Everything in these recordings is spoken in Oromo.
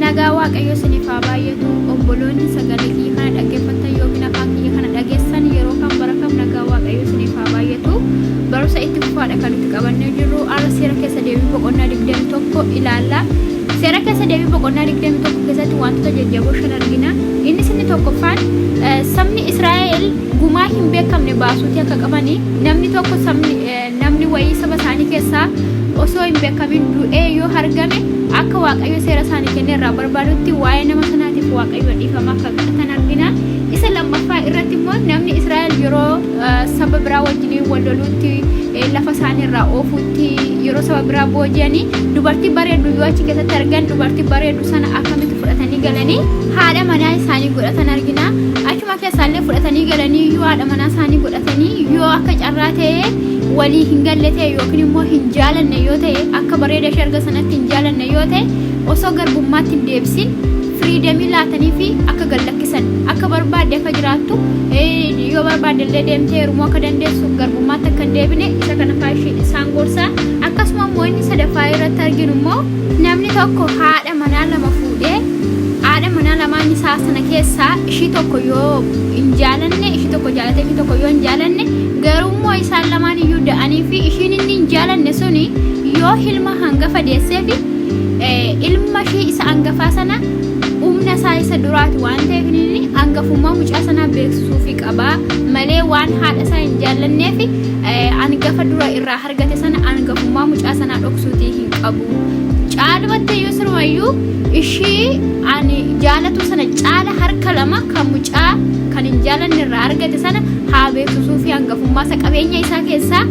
nagaa waaqayyo isiniif haa baay'atu obboloonni sagalee kiyya kana dhaggeeffatan yookiin afaan kiyya kana dhageessan yeroo kam bara kam nagaa waaqayyo isiniif haa baay'atu barumsa itti fufaadha kan nuti qabannee jirru ala seera keessa deebii boqonnaa 21 ilaalla seera keessa deebii boqonnaa 21 keessatti wantoota jajjaboo shan argina innis inni tokkoffaan sabni Israa'el gumaa hin beekamne baasuutii akka qabani namni tokko namni wayii saba isaanii keessaa osoo hin beekamin du'ee yoo argame akka waaqayyo seera isaanii kenneerraa barbaadutti waa'ee nama sanaatiif waaqayyo dhiifama akka godhatan argina isa lammaffaa irratti immoo namni Israa'el yeroo saba biraa wajjin wal loluutti lafa isaaniirraa oofuutti yeroo saba biraa booji'anii dubartii bareeddu yoo achi keessatti argan dubartii bareeddu sana akkamitti fudhatanii galanii haadha manaa isaanii godhatan argina achuma keessaallee fudhatanii galanii yoo haadha manaa isaanii godhatanii yoo akka carraa ta'e walii hin galle ta'e yookiin immoo hin jaalanne yoo ta'e akka bareeda sharga sanatti hin jaalanne yoo ta'e osoo garbummaatti hin deebisin firiidamii laatanii fi akka gallakkisan akka barbaadde akka jiraattu yoo barbaadde illee deemtee heerumuu akka dandeessu garbummaatti akka hin deebine isa kana faayishii isaan gorsaa akkasuma immoo inni sadaffaa irratti arginu immoo namni tokko haadha manaa lama fuudhee haadha manaa lamaan isaa sana keessaa ishii tokko yoo hin jaalanne ishii tokko jaalatee ishii tokko yoo hin jaalanne garuu immoo isaan lamaan iyyuu da'anii fi ishiin inni hin jaalanne suni yoo ilma hangafa deessee fi ilma ishii isa hangafaa sana humna isaa isa duraati waan ta'eef inni hangafummaa mucaa sanaa beeksisuufi qabaa malee waan haadha isaa hin jaallanneef hangafa dura irraa argate sana hangafummaa mucaa sanaa dhoksuutii hin qabu caalumatti iyyuu sirumayyuu ishii ani jaalatu sana caala harka lama kan mucaa kan hin jaalanne irraa argate sana haa beeksisuu fi hangafummaa isa qabeenya isaa keessaa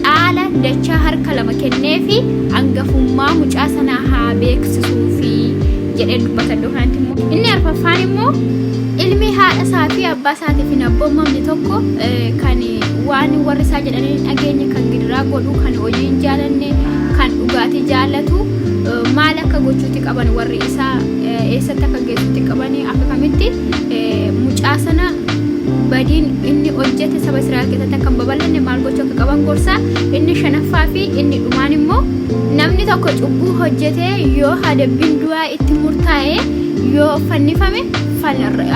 dhaala dachaa harka lama kennee fi hangafummaa mucaa sanaa haa beeksisuu fi jedhee dubbata dukanti immoo inni arfaffaan immoo ilmi haadha isaa fi abbaa isaatiif hin abboomamne tokko kan waan warri isaa jedhanii dhageenya kan gidiraa godhu kan hojii hin jaalanne kan dhugaatii jaallatu maal akka gochuutti qaban warri isaa eessatti akka geessuutti qabanii akka kamitti mucaa sana badiin inni hojjete saba Israa'el keessatti akka hin babal'anne maal gochuu akka qaban gorsaa inni shanaffaa fi inni dhumaan immoo namni tokko cubbuu hojjete yoo adabbiin du'aa itti murtaa'e yoo fannifame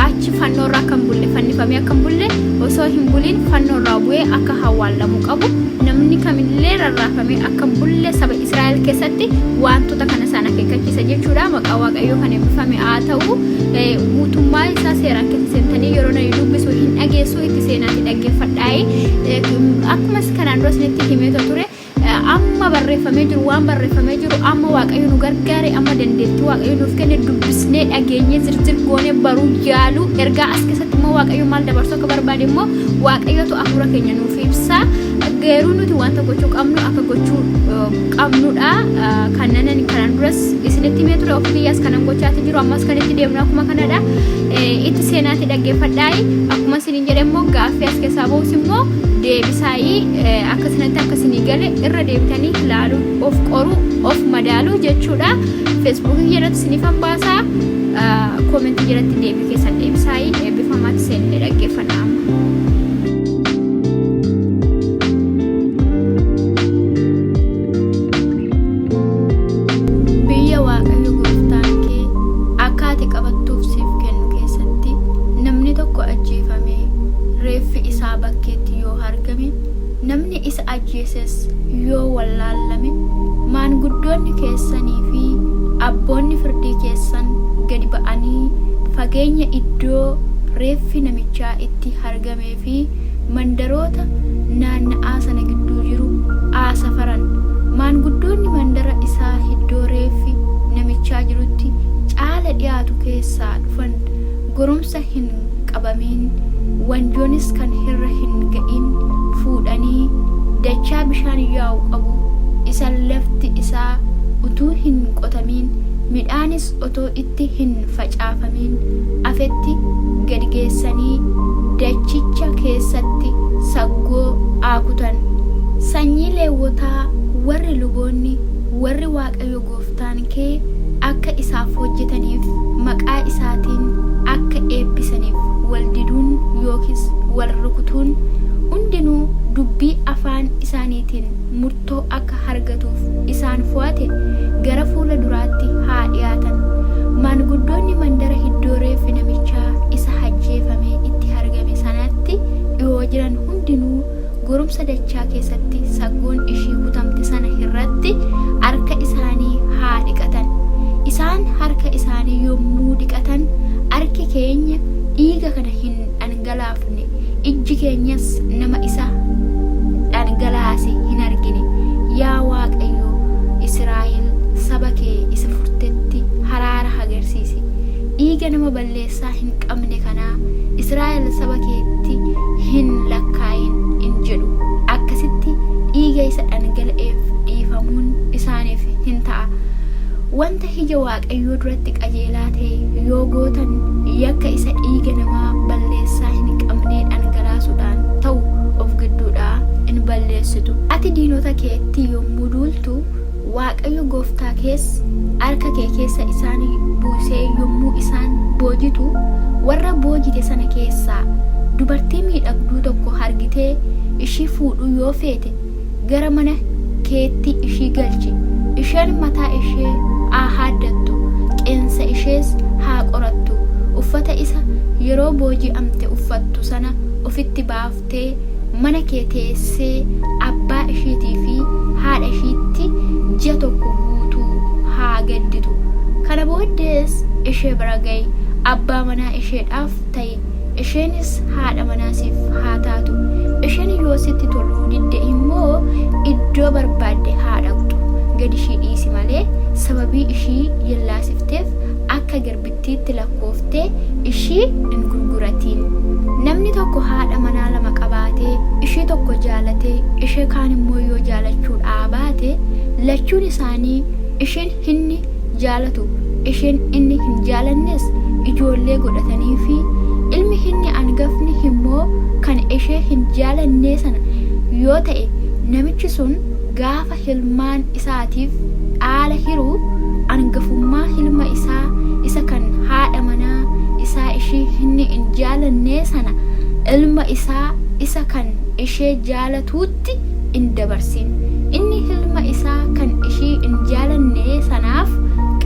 achi fannoorraa kan bulle fannifamee akka hin bulle osoo hin buliin fannoorraa bu'ee akka hawwaalamuu qabu namni kamillee rarraafamee akka hin bulle saba Israa'el keessatti wantoota kana isaan akeekkachiisa jechuudha maqaa waaqayyoo kan eebbifame haa ta'u guutummaa isaa seeraan keessa seentanii yeroo na dubbisu hin dhageessu itti seenaatti dhaggeeffadhaa'ee akkuma kanaan dura isinitti himee ture amma barreeffamee jiru waan barreeffamee jiru amma waaqayyo nu gargaare amma dandeettii waaqayyo nuuf kenne dubbisnee dhageenyee zirzir goonee baruu yaaluu ergaa as keessatti immoo waaqayyo maal dabarsuu akka barbaade immoo waaqayyotu hafuura keenya nuuf ibsa garuu nuti wanta gochuu qabnu akka gochuu qabnudha kanaan duras isinitti himee ture ofii kiyyaas kanan gochaatti jiru ammas kan itti deemnu akkuma kanadha itti seenaatti dhaggeeffadhaa'ii akkuma isiniin jedhe immoo gaaffii as keessaa ba'us immoo deebisaa'ii akkasumatti akkasinii gale irra deebitanii ilaaluu of qoruu of madaaluu jechuudha feesbuukii jalatti isiniifan baasaa koomentii jalatti deebii keessan deebisaa'ii eebbifamaatti seenillee dhaggeeffannaa biyya waaqayyo gooftaan kee akka ati qabattuuf siif kennu keessatti namni tokko ajjeefamee reeffi isaa bakkeetti yoo argame namni isa ajjeeses yoo wallaalame maanguddoonni keessanii fi abboonni firdii keessan gadi ba'anii fageenya iddoo reeffi namichaa itti argamee fi mandaroota naanna'aa sana gidduu jiru haa safaran maanguddoonni mandara isaa iddoo reeffi namichaa jirutti caala dhiyaatu keessaa dhufan goromsa hin qabamiin wanjoonis kan irra hin ga'in fuudhanii dachaa bishaan yaa'u qabu isa lafti isaa utuu hin qotamiin midhaanis otoo itti hin facaafamiin afetti gad geessanii dachicha keessatti saggoo aakutan sanyii leewwotaa warri luboonni warri waaqayyo gooftaan kee akka isaaf hojjetaniif maqaa isaatiin akka eebbisaniif wal diduun yookiis wal rukutuun hundinuu dubbii afaan isaaniitiin murtoo akka argatuuf isaan fo'ate gara fuula duraatti haa dhiyaatan haaromsa dachaa keessatti saggoon ishii kutamte sana irratti harka isaanii haa dhiqatan. Isaan harka isaanii yommuu dhiqatan harki keenya dhiiga kana hin dhangalaafne, ijji keenyas nama isa dhangalaase hin argine. Yaa Waaqayyo, Israa'el saba kee isa furtetti haraara agarsiisi. Dhiiga nama balleessaa hin qabne kanaa Israa'el saba keetti hin lakkaayin in jedhu. Akkasitti dhiiga isa dhangala'eef dhiifamuun isaaniif hin ta'a. Wanta ija Waaqayyoo duratti qajeelaa ta'e yoo gootan yakka isa dhiiga namaa balleessaa hin qabne dhangalaasuudhaan ta'u of gidduudhaa in balleessitu. Ati diinota keetti yommuu duultu Waaqayyo gooftaa kees harka kee keessa isaan buusee yommuu isaan boojitu, warra boojite sana keessaa dubartii miidhagduu tokko argitee ishii fuudhuu yoo feete gara mana keetti ishii galchi. Isheen mataa ishee haa haaddattu, qeensa ishees haa qorattu. Uffata isa yeroo booji'amte uffattu sana ofitti baaftee mana kee teessee abbaa isheetii fi haadha isheetti ji'a tokko guutuu haa gadditu. Kana booddees ishee bira ga'i, abbaa manaa isheedhaaf ta'i. Isheenis haadha manaasiif haa taatu. Isheen yoo sitti toluu didde immoo iddoo barbaadde haa dhaqxu. Gad ishii dhiisi malee sababii ishii yellaasifteef akka garbittiitti lakkooftee ishii hin gurguratiin. Namni tokko haadha manaa lama qabaatee ishii tokko jaalatee ishee kaan immoo yoo jaalachuu dhaabate, lachuun isaanii isheen inni jaalatu isheen inni hin jaalannes ijoollee godhatanii fi ilmi inni hangafni immoo kan ishee hin jaalannee sana yoo ta'e, namichi sun gaafa ilmaan isaatiif dhaala hiru hangafummaa ilma isaa isa kan haadha manaa isaa ishee inni hin jaalannee sana ilma isaa isa kan ishee jaalatuutti in dabarsin. Inni ilma isaa kan ishee hin jaalannee sanaaf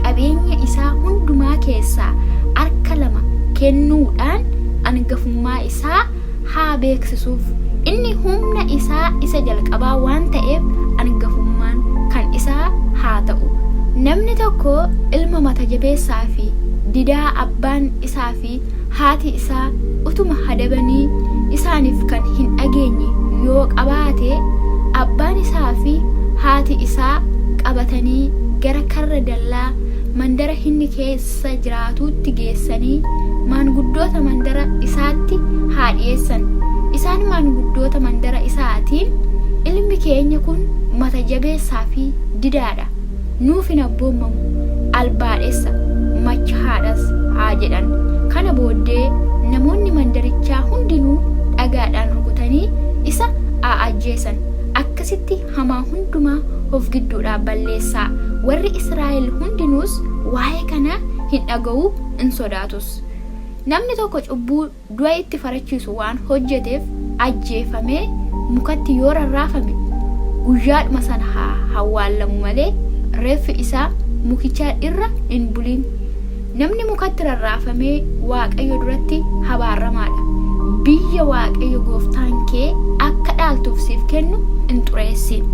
qabeenya isaa hundumaa keessaa harka lama kennuudhaan hangafummaa isaa haa beeksisuuf. Inni humna isaa isa jalqabaa waan ta'eef hangafummaan kan isaa haa ta'u. Namni tokko ilma mata jabeessaa fi didaa abbaan isaa fi haati isaa utuma hadabanii isaaniif kan hin dhageenye yoo qabaate, abbaan isaa fi haati isaa qabatanii gara karra dallaa mandara inni keessa jiraatuutti geessanii maanguddoota mandara isaatti haa dhiyeessan. Isaan maanguddoota mandara isaatiin, ilmi keenya kun mata jabeessaa fi didaadha, nuuf hin abboomamu, albaadhessa, machaadhas haa jedhan. Kana booddee namoonni mandarichaa hundinuu dhagaadhaan rukutanii isa haa ajjeesan. Akkasitti hamaa hundumaa of gidduudhaa balleessaa. Warri Israa'el hundinuus waa'ee kana hin dhaga'u, hin sodaatus. Namni tokko cubbuu du'a itti farachiisu waan hojjeteef ajjeefamee mukatti yoo rarraafame guyyaadhuma sana haa awwaalamu malee reeffi isaa mukicha irra hin buliin. Namni mukatti rarraafamee Waaqayyo duratti abaaramaadha. Biyya Waaqayyo gooftaan kee akka dhaaltuuf siif kennu hin xureessin.